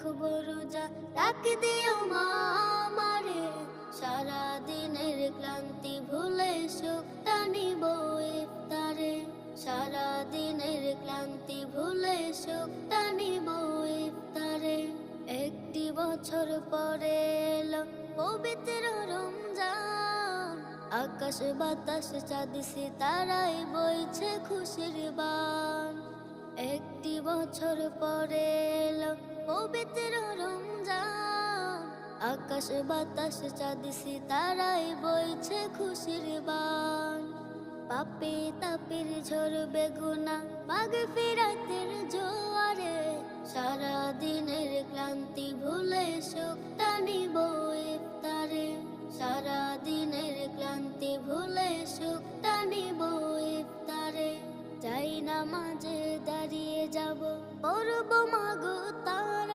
রাখবো রোজা, ডাক দিও মা আমারে। সারা দিনের ক্লান্তি ভুলে সুখটা নিব ইফতারে। সারা দিনের ক্লান্তি ভুলে সুখটা নিব ইফতারে। একটি বছর পরে এলো পবিত্র রমজান, আকাশ বাতাস চাঁদ সিতারায় বইছে খুশির বান। একটি বছর পরে এলো পবিত্র রমজান, আকাশ বাতাস চাঁদ সিতারায় বইছে খুশির বান। পাপে তাপের ঝরবে গুনাহ মাগফিরাতের জোয়ারে। সারা দিনে